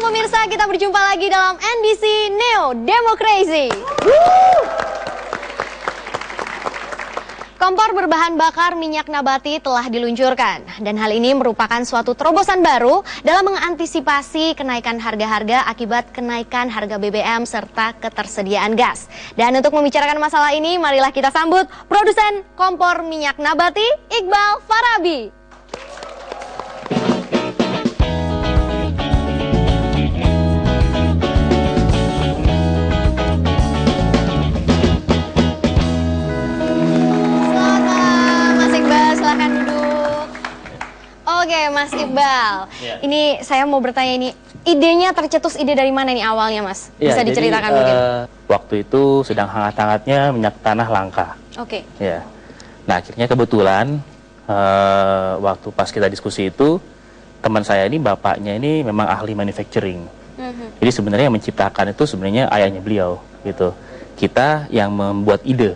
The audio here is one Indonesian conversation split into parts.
pemirsa, kita berjumpa lagi dalam NDC Neo Democracy. Kompor berbahan bakar minyak nabati telah diluncurkan, dan hal ini merupakan suatu terobosan baru dalam mengantisipasi kenaikan harga-harga akibat kenaikan harga BBM serta ketersediaan gas. Dan untuk membicarakan masalah ini, marilah kita sambut produsen kompor minyak nabati, Iqbal Farabi. Oke, Mas Iqbal, ini saya mau bertanya, ini idenya tercetus ide dari mana nih awalnya, Mas? Bisa diceritakan mungkin? Waktu itu sedang hangat-hangatnya minyak tanah langka. Oke. Ya. Nah, akhirnya kebetulan waktu pas kita diskusi itu, teman saya ini, bapaknya ini memang ahli manufacturing. Jadi sebenarnya yang menciptakan itu sebenarnya ayahnya beliau, gitu. Kita yang membuat ide.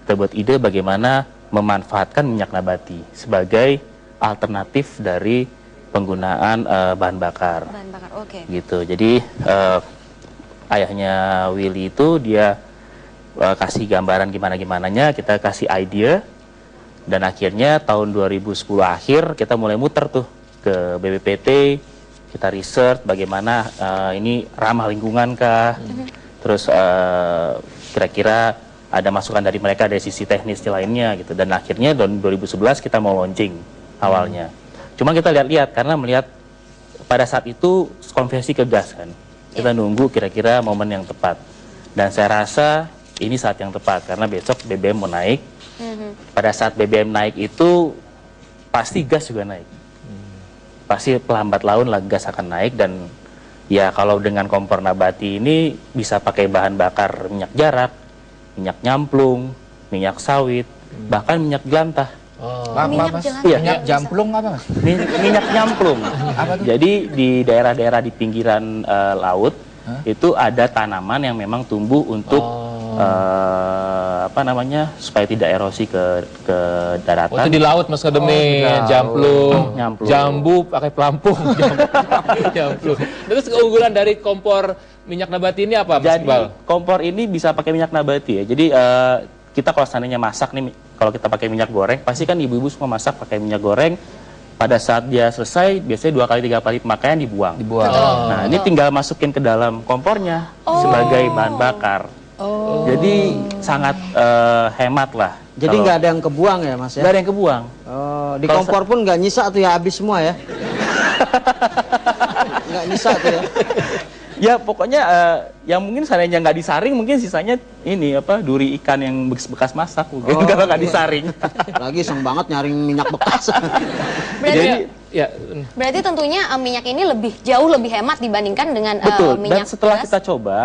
Kita buat ide bagaimana memanfaatkan minyak nabati sebagai alternatif dari penggunaan bahan bakar. Bahan bakar, oke. Gitu. Jadi ayahnya Willy itu dia kasih gambaran gimana-gimananya, kita kasih ide, dan akhirnya tahun 2010 akhir kita mulai muter tuh ke BPPT, kita research bagaimana ini ramah lingkungan kah, terus kira-kira ada masukan dari mereka dari sisi teknis lainnya gitu, dan akhirnya tahun 2011 kita mau launching awalnya. Cuma kita lihat-lihat karena melihat pada saat itu konversi ke gas kan. Kita nunggu kira-kira momen yang tepat. Dan saya rasa ini saat yang tepat karena besok BBM mau naik. Pada saat BBM naik itu pasti gas juga naik. Pasti pelambat laun lah gas akan naik, dan ya kalau dengan kompor nabati ini bisa pakai bahan bakar minyak jarak, minyak nyamplung, minyak sawit, bahkan minyak jelantah. Minyak jelantah. Iya. Minyak jamplung apa, Mas? Minyak nyamplung. Apa tuh? Jadi di daerah-daerah di pinggiran laut itu ada tanaman yang memang tumbuh untuk apa namanya, supaya tidak erosi ke daratan. Itu di laut, Mas Kademi. Jamplung, Nyamplung. jambu pakai pelampung. Jamplung. Terus keunggulan dari kompor minyak nabati ini apa, Mas Jadi Iqbal? kompor ini bisa pakai minyak nabati ya. Jadi kita kalau seandainya masak nih, kalau kita pakai minyak goreng, pasti kan ibu-ibu semua masak pakai minyak goreng. Pada saat dia selesai, biasanya 2 kali 3 kali pemakaian dibuang. Nah, ini tinggal masukin ke dalam kompornya sebagai bahan bakar. Jadi sangat hemat lah. Jadi nggak ada yang kebuang ya, Mas ya? Nggak ada yang kebuang. Di kompor pun nggak nyisa tuh ya, habis semua ya? Nggak nyisa tuh ya? Ya pokoknya yang mungkin seandainya nggak disaring, mungkin sisanya ini apa, duri ikan yang bekas masak mungkin kalau nggak disaring. Lagi seneng banget nyaring minyak bekas. Berarti tentunya minyak ini jauh lebih hemat dibandingkan dengan betul. minyak Dan setelah gas.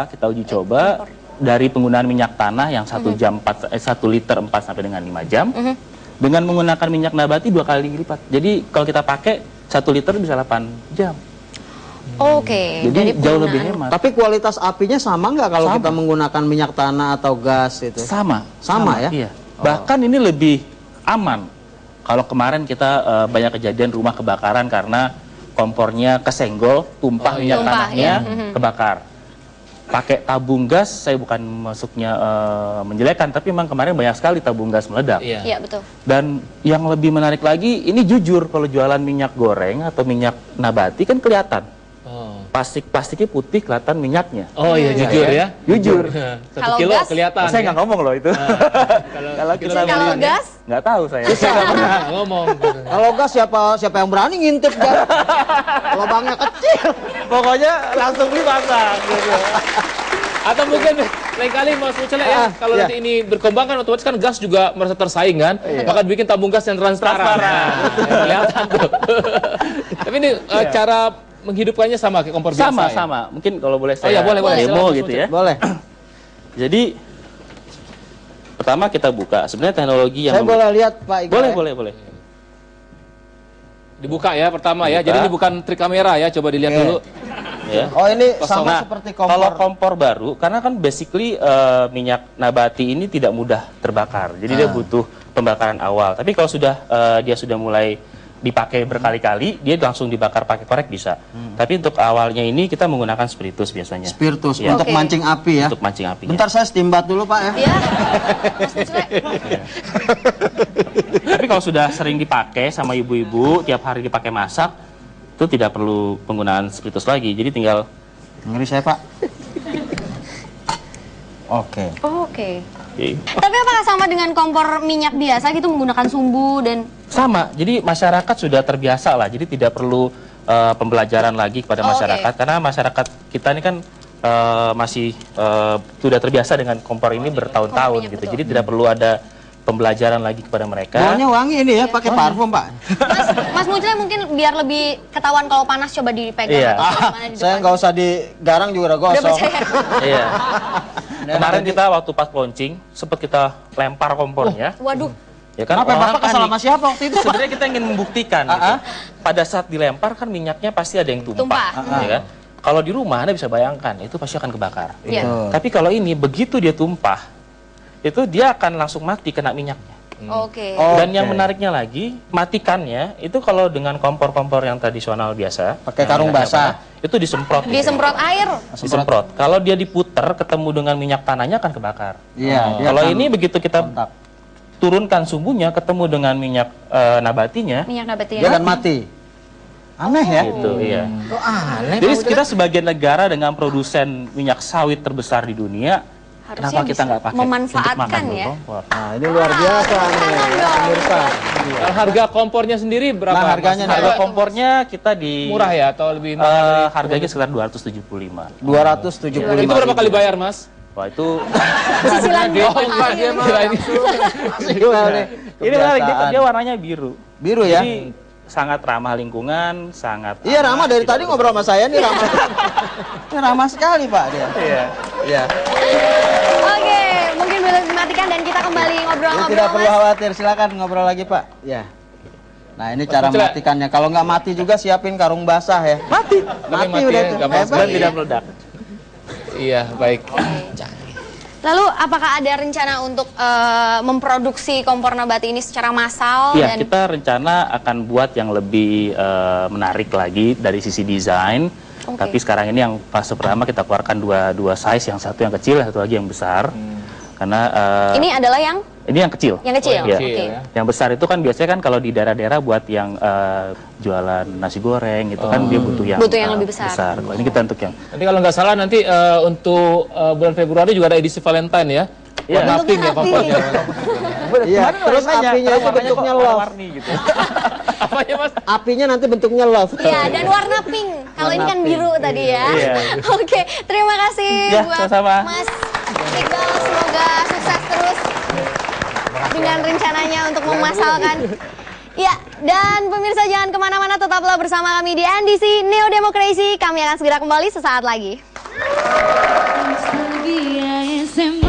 kita uji coba dari penggunaan minyak tanah yang 1 liter 4 sampai dengan 5 jam, dengan menggunakan minyak nabati 2 kali lipat. Jadi kalau kita pakai 1 liter bisa 8 jam. Oke. Jadi jauh lebih hemat. Tapi kualitas apinya sama nggak kalau kita menggunakan minyak tanah atau gas itu? Sama ya? Iya. Bahkan ini lebih aman. Kalau kemarin kita banyak kejadian rumah kebakaran karena kompornya kesenggol, tumpah minyak tanahnya, kebakar. Pakai tabung gas, saya bukan masuknya menjelekkan, tapi memang kemarin banyak sekali tabung gas meledak. Iya, betul. Dan yang lebih menarik lagi, ini jujur kalau jualan minyak goreng atau minyak nabati kan kelihatan. Plastiknya putih, kelihatan minyaknya. Oh iya, jujur ya? Jujur. 1 Kalau kilo gas? kelihatan. Saya nggak ngomong loh itu. Kalau gas? Nggak tahu saya. Saya nggak pernah ngomong. Kalau gas siapa yang berani ngintip gas? Lubangnya kecil. Pokoknya langsung beli pasang. Gitu. Atau mungkin lain kali Mas Ucele ya, kalau nanti ini berkembang kan otomatis kan gas juga merasa tersaing kan, maka bikin tabung gas yang transparan. Kelihatan tuh. Tapi ini cara menghidupkannya sama kayak kompor biasa ya? Sama. Mungkin kalau boleh saya boleh. demo Silakan, gitu ya. Boleh. Jadi pertama kita buka. Sebenarnya teknologi yang Saya boleh lihat Pak Iqbal? Boleh. Dibuka ya pertama ya. Jadi ini bukan trik kamera ya, coba dilihat dulu. Ya. Oh ini sama Nah, seperti kompor. kalau kompor baru, karena kan basically minyak nabati ini tidak mudah terbakar. Jadi dia butuh pembakaran awal. Tapi kalau dia sudah mulai dipakai berkali-kali, dia langsung dibakar pakai korek bisa. Tapi untuk awalnya ini kita menggunakan spiritus biasanya. Spiritus Ya. untuk Oke. mancing api ya. Untuk mancing apinya. Bentar saya stimbat dulu Pak ya. Iya. Mas Mucle. Tapi kalau sudah sering dipakai sama ibu-ibu, tiap hari dipakai masak, itu tidak perlu penggunaan spiritus lagi. Jadi tinggal Ngeri saya Pak. Oke. Oke. Tapi apakah sama dengan kompor minyak biasa gitu menggunakan sumbu dan sama. Jadi masyarakat sudah terbiasa lah. Jadi tidak perlu pembelajaran lagi kepada Oh, masyarakat karena masyarakat kita ini kan masih sudah terbiasa dengan kompor ini bertahun-tahun minyak, gitu. betul. Jadi tidak perlu ada pembelajaran lagi kepada mereka. Baunya wangi ini ya, pakai parfum Pak. Mas Mucle mungkin biar lebih ketahuan kalau panas coba dipegang Iya. atau gimana di Saya depan. nggak usah digarang juga udah Udah gosong. percaya. Iya. Kemarin kita waktu pas launching sempat kita lempar kompornya. Waduh. Ya kan Kenapa orang Bapak kesal panik. sama siapa waktu itu Pak? Sebenarnya kita ingin membuktikan gitu. Pada saat dilempar kan minyaknya pasti ada yang tumpah, Tumpah. ya kan? Kalau di rumah Anda bisa bayangkan itu pasti akan kebakar. Iya. Betul. Tapi kalau ini begitu dia tumpah, itu dia akan langsung mati kena minyaknya. Oke. Oh. Dan yang Oke. menariknya lagi, matikannya itu kalau dengan kompor-kompor yang tradisional biasa, Pakai yang karung minyaknya basah. panas, itu disemprot. gitu. Disemprot air. Disemprot. Kalau dia diputer ketemu dengan minyak tanahnya akan kebakar. Iya, dia Kalau akan ini begitu kita kontak. turunkan sumbunya ketemu dengan minyak nabatinya, Minyak nabati Dia ya. akan mati. Aneh ya. gitu, iya. Kok aneh? Jadi kita sebagai negara dengan produsen minyak sawit terbesar di dunia, Harusnya kenapa kita bisa nggak pakai memanfaatkan untuk makan ya. kompor? Nah, ini luar biasa nih ya, pemirsa. Kalau harga kompornya sendiri berapa? Nah, harganya Mas? Harga kompornya kita di murah ya atau lebih mahal? harganya sekitar 275. 275. Itu berapa kali bayar, Mas? Wah itu Cicilan Oh, berapa enggak, kali dia ini? kira ini. ini menarik, Kebiasaan. dia warnanya biru. Biru ya. Jadi sangat ramah lingkungan, sangat Iya aman, ramah dari tidak tadi ngobrol sama saya nih ramah. Ini ramah sekali Pak dia. Iya. Iya. Oke, mungkin boleh dimatikan dan kita kembali Jadi ngobrol-ngobrol tidak perlu Mas. khawatir, silakan ngobrol lagi Pak. Ya. Nah ini cara Coba. matikannya. Kalau nggak mati juga siapin karung basah ya. Mati. Mati mati udah ya, tuh. gampang Hebat. Dan sekali. tidak meledak. Iya, baik. Lalu apakah ada rencana untuk memproduksi kompor nabati ini secara massal Iya, dan kita rencana akan buat yang lebih menarik lagi dari sisi desain. Oke. Tapi sekarang ini yang fase pertama kita keluarkan dua size, yang satu yang kecil, satu lagi yang besar. Karena ini adalah yang ini yang kecil. yang kecil? Iya. Oke. ya. Yang besar itu kan biasanya kan kalau di daerah-daerah buat yang jualan nasi goreng itu kan dia butuh yang lebih besar. Kalau ini kita untuk yang Nanti kalau nggak salah nanti untuk bulan Februari juga ada edisi Valentine ya. Iya. Warna pink ya Bentuknya kompornya. Iya. Terus apinya itu bentuknya love. warna-warni gitu. Apanya, Mas? Apinya nanti bentuknya love. Iya, dan warna pink. Kalau ini Warna kan pink. biru tadi ya. Iya. Oke, terima kasih Ya, buat sama-sama. Mas Iqbal. Semoga sukses terus dengan rencananya untuk memasalkan. Ya, dan pemirsa jangan kemana-mana, tetaplah bersama kami di NDC Neo Democracy. Kami akan segera kembali sesaat lagi. Nostalgia es en